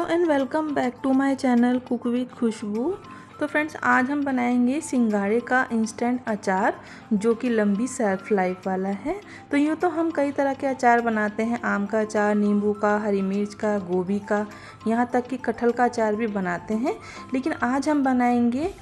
And welcome back to my channel cook with Khushboo. तो friends, आज हम बनाएंगे सिंघाड़े का इंस्टेंट अचार जो कि लंबी सेल्फ लाइफ वाला है। तो यूँ तो हम कई तरह के अचार बनाते हैं, आम का अचार, नींबू का, हरी मिर्च का, गोभी का, यहाँ तक कि कटहल का अचार भी बनाते हैं। लेकिन आज हम बनाएंगे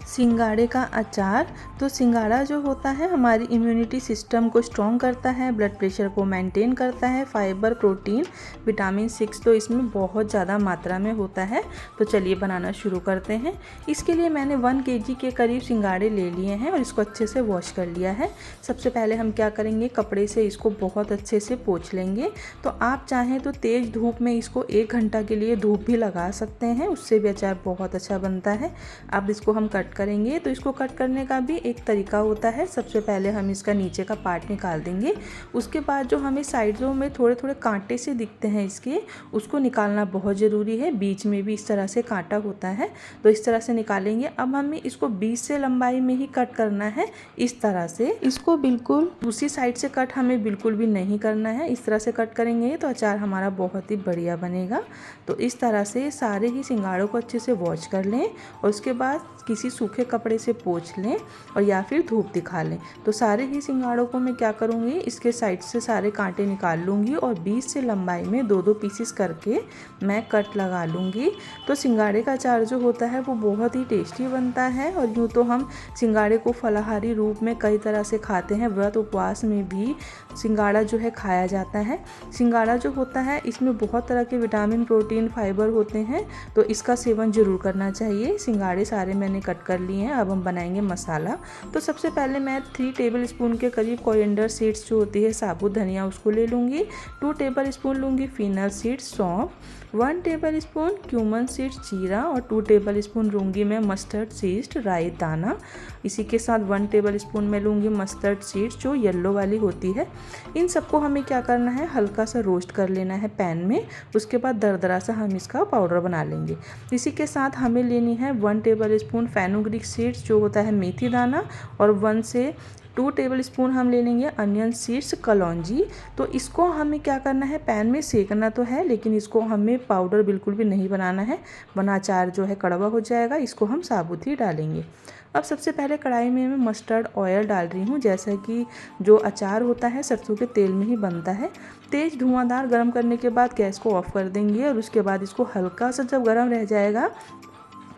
सिंघाड़े का अचार। तो सिंघाड़ा जो होता है हमारी इम्यूनिटी सिस्टम को स्ट्रॉन्ग करता है, ब्लड प्रेशर को मेंटेन करता है, फाइबर, प्रोटीन, विटामिन 6 तो इसमें बहुत ज़्यादा मात्रा में होता है। तो चलिए बनाना शुरू करते हैं। इसके लिए मैंने 1 kg के करीब सिंघाड़े ले लिए हैं और इसको अच्छे से वॉश कर लिया है। सबसे पहले हम क्या करेंगे, कपड़े से इसको बहुत अच्छे से पोंछ लेंगे। तो आप चाहें तो तेज़ धूप में इसको 1 घंटा के लिए धूप भी लगा सकते हैं, उससे भी अचार बहुत अच्छा बनता है। अब इसको हम कट करेंगे। तो इसको कट करने का भी एक तरीका होता है। सबसे पहले हम इसका नीचे का पार्ट निकाल देंगे। उसके बाद जो हमें साइडों में थोड़े थोड़े कांटे से दिखते हैं इसके, उसको निकालना बहुत ज़रूरी है। बीच में भी इस तरह से कांटा होता है, तो इस तरह से निकालेंगे। अब हमें इसको 20 से लंबाई में ही कट करना है, इस तरह से। इसको बिल्कुल दूसरी साइड से कट हमें बिल्कुल भी नहीं करना है। इस तरह से कट करेंगे तो अचार हमारा बहुत ही बढ़िया बनेगा। तो इस तरह से सारे ही सिंघाड़ों को अच्छे से वॉश कर लें और उसके बाद किसी सूखे कपड़े से पोंछ लें और या फिर धूप दिखा लें। तो सारे ही सिंघाड़ों को मैं क्या करूँगी, इसके साइड से सारे कांटे निकाल लूँगी और 20 से लंबाई में 2-2 पीसेस करके मैं कट लगा लूँगी। तो सिंघाड़े का अचार जो होता है वो बहुत ही टेस्टी बनता है। और यूँ तो हम सिंघाड़े को फलाहारी रूप में कई तरह से खाते हैं, व्रत उपवास में भी सिंघाड़ा जो है खाया जाता है। सिंघाड़ा जो होता है इसमें बहुत तरह के विटामिन, प्रोटीन, फाइबर होते हैं, तो इसका सेवन ज़रूर करना चाहिए। सिंघाड़े सारे मैंने कट कर लिए हैं। अब हम बनाएंगे मसाला। तो सबसे पहले मैं 3 टेबलस्पून के करीब कोरिएंडर सीड्स जो होती है साबुत धनिया, उसको ले लूँगी। 2 टेबलस्पून लूँगी फीनल सीड्स, सौंफ, 1 टेबलस्पून क्यूमन सीड्स, जीरा, और 2 टेबलस्पून लूँगी मैं मस्टर्ड सीड्स, राई दाना। इसी के साथ 1 टेबलस्पून मैं लूँगी मस्टर्ड सीड्स जो येलो वाली होती है। इन सबको हमें क्या करना है, हल्का सा रोस्ट कर लेना है पैन में। उसके बाद दरदरा सा हम इसका पाउडर बना लेंगे। इसी के साथ हमें लेनी है 1 टेबलस्पून फेनुग्रीक सीड्स जो होता है मेथी दाना, और 1 से 2 टेबलस्पून हम ले लेंगे अनियन सीड्स, कलौंजी। तो इसको हमें क्या करना है, पैन में सेकना तो है लेकिन इसको हमें पाउडर बिल्कुल भी नहीं बनाना है, वरना अचार जो है कड़वा हो जाएगा। इसको हम साबुत ही डालेंगे। अब सबसे पहले कढ़ाई में मैं मस्टर्ड ऑयल डाल रही हूँ। जैसा कि जो अचार होता है सरसों के तेल में ही बनता है। तेज़ धुआंधार गर्म करने के बाद गैस को ऑफ कर देंगे और उसके बाद इसको हल्का सा जब गर्म रह जाएगा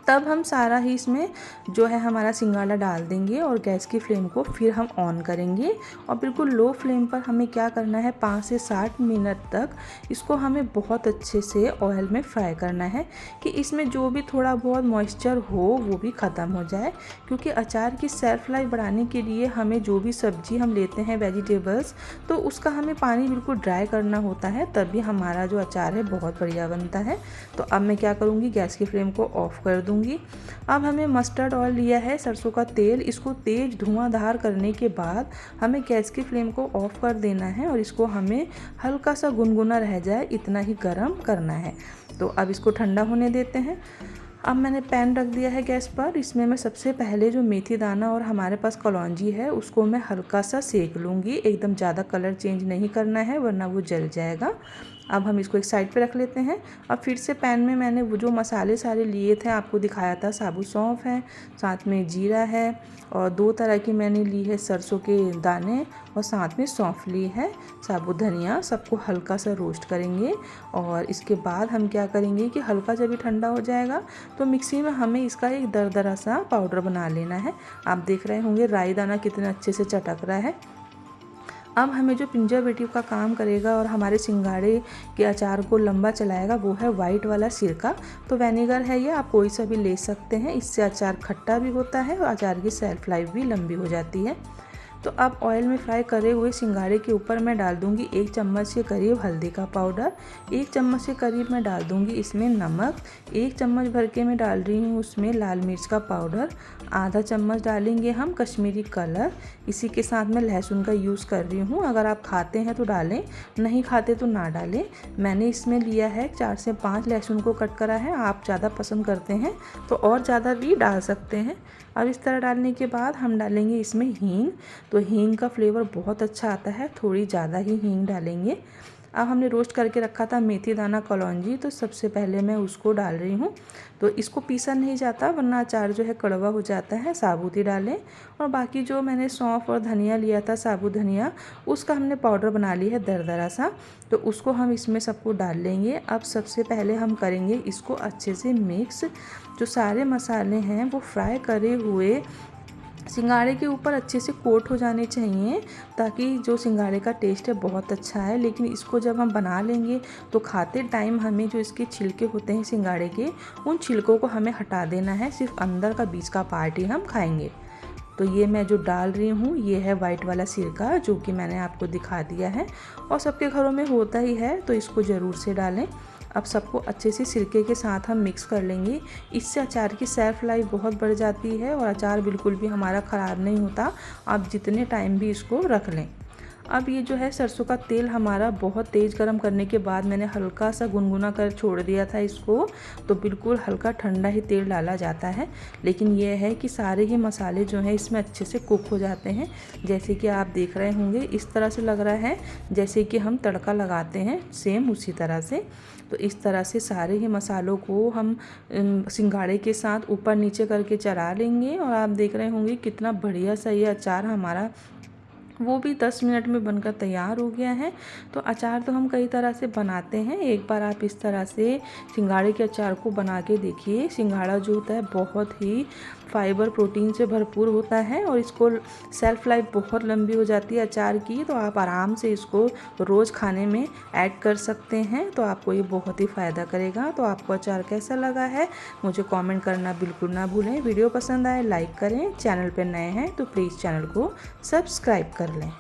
तब हम सारा ही इसमें जो है हमारा सिंघाड़ा डाल देंगे और गैस की फ्लेम को फिर हम ऑन करेंगे। और बिल्कुल लो फ्लेम पर हमें क्या करना है, 5 से 7 मिनट तक इसको हमें बहुत अच्छे से ऑयल में फ्राई करना है कि इसमें जो भी थोड़ा बहुत मॉइस्चर हो वो भी ख़त्म हो जाए। क्योंकि अचार की सेल्फ लाइफ बढ़ाने के लिए हमें जो भी सब्जी हम लेते हैं, वेजिटेबल्स, तो उसका हमें पानी बिल्कुल ड्राई करना होता है, तभी हमारा जो अचार है बहुत बढ़िया बनता है। तो अब मैं क्या करूँगी, गैस की फ्लेम को ऑफ कर दूँगी। अब हमें मस्टर्ड ऑयल लिया है, सरसों का तेल, इसको तेज धुआंधार करने के बाद हमें गैस की फ्लेम को ऑफ कर देना है और इसको हमें हल्का सा गुनगुना रह जाए इतना ही गर्म करना है। तो अब इसको ठंडा होने देते हैं। अब मैंने पैन रख दिया है गैस पर। इसमें मैं सबसे पहले जो मेथी दाना और हमारे पास कलौंजी है उसको मैं हल्का सा सेक लूँगी। एकदम ज़्यादा कलर चेंज नहीं करना है वरना वो जल जाएगा। अब हम इसको एक साइड पे रख लेते हैं। अब फिर से पैन में मैंने वो जो मसाले सारे लिए थे आपको दिखाया था, साबुत सौंफ है, साथ में जीरा है, और 2 तरह की मैंने ली है सरसों के दाने, और साथ में सौंफ ली है, साबुत धनिया। सबको हल्का सा रोस्ट करेंगे और इसके बाद हम क्या करेंगे कि हल्का जब भी ठंडा हो जाएगा तो मिक्सी में हमें इसका एक दरदरा सा पाउडर बना लेना है। आप देख रहे होंगे राई दाना कितना अच्छे से चटक रहा है। अब हमें जो प्रिजर्वेटिव का काम करेगा और हमारे सिंघाड़े के अचार को लंबा चलाएगा वो है वाइट वाला सिरका। तो विनेगर है ये, आप कोई सा भी ले सकते हैं। इससे अचार खट्टा भी होता है और अचार की सेल्फ लाइफ भी लंबी हो जाती है। तो अब ऑयल में फ्राई करे हुए सिंघाड़े के ऊपर मैं डाल दूंगी 1 चम्मच के करीब हल्दी का पाउडर, 1 चम्मच के करीब मैं डाल दूंगी इसमें नमक, 1 चम्मच भर के मैं डाल रही हूँ उसमें लाल मिर्च का पाउडर, आधा चम्मच डालेंगे हम कश्मीरी कलर। इसी के साथ मैं लहसुन का यूज़ कर रही हूँ, अगर आप खाते हैं तो डालें, नहीं खाते तो ना डालें। मैंने इसमें लिया है 4 से 5 लहसुन को कट करा है। आप ज़्यादा पसंद करते हैं तो और ज़्यादा भी डाल सकते हैं। अब इस तरह डालने के बाद हम डालेंगे इसमें हींग। तो हींग का फ्लेवर बहुत अच्छा आता है, थोड़ी ज़्यादा ही हींग डालेंगे। अब हमने रोस्ट करके रखा था मेथी दाना कलौंजी, तो सबसे पहले मैं उसको डाल रही हूँ। तो इसको पीसा नहीं जाता वरना अचार जो है कड़वा हो जाता है, साबुत ही डालें। और बाकी जो मैंने सौंफ और धनिया लिया था, साबुत धनिया, उसका हमने पाउडर बना लिया है दरदरा सा, तो उसको हम इसमें सबको डाल लेंगे। अब सबसे पहले हम करेंगे इसको अच्छे से मिक्स। जो सारे मसाले हैं वो फ्राई करे हुए सिंघाड़े के ऊपर अच्छे से कोट हो जाने चाहिए, ताकि जो सिंघाड़े का टेस्ट है बहुत अच्छा है। लेकिन इसको जब हम बना लेंगे तो खाते टाइम हमें जो इसके छिलके होते हैं सिंघाड़े के, उन छिलकों को हमें हटा देना है, सिर्फ अंदर का बीच का पार्ट ही हम खाएंगे। तो ये मैं जो डाल रही हूँ ये है वाइट वाला सिरका, जो कि मैंने आपको दिखा दिया है और सबके घरों में होता ही है, तो इसको ज़रूर से डालें। अब सबको अच्छे से सिरके के साथ हम मिक्स कर लेंगे। इससे अचार की शेल्फ़ लाइफ बहुत बढ़ जाती है और अचार बिल्कुल भी हमारा ख़राब नहीं होता, आप जितने टाइम भी इसको रख लें। अब ये जो है सरसों का तेल हमारा बहुत तेज़ गर्म करने के बाद मैंने हल्का सा गुनगुना कर छोड़ दिया था इसको, तो बिल्कुल हल्का ठंडा ही तेल डाला जाता है। लेकिन ये है कि सारे ही मसाले जो हैं इसमें अच्छे से कुक हो जाते हैं। जैसे कि आप देख रहे होंगे इस तरह से लग रहा है जैसे कि हम तड़का लगाते हैं, सेम उसी तरह से। तो इस तरह से सारे ही मसालों को हम सिंघाड़े के साथ ऊपर नीचे करके चला लेंगे और आप देख रहे होंगे कितना बढ़िया सा ये अचार हमारा वो भी 10 मिनट में बनकर तैयार हो गया है। तो अचार तो हम कई तरह से बनाते हैं, एक बार आप इस तरह से सिंघाड़े के अचार को बना के देखिए। सिंघाड़ा जो होता है बहुत ही फाइबर प्रोटीन से भरपूर होता है और इसको शेल्फ़ लाइफ बहुत लंबी हो जाती है अचार की, तो आप आराम से इसको रोज़ खाने में ऐड कर सकते हैं, तो आपको ये बहुत ही फ़ायदा करेगा। तो आपको अचार कैसा लगा है मुझे कमेंट करना बिल्कुल ना भूलें। वीडियो पसंद आए लाइक करें, चैनल पर नए हैं तो प्लीज़ चैनल को सब्सक्राइब कर लें।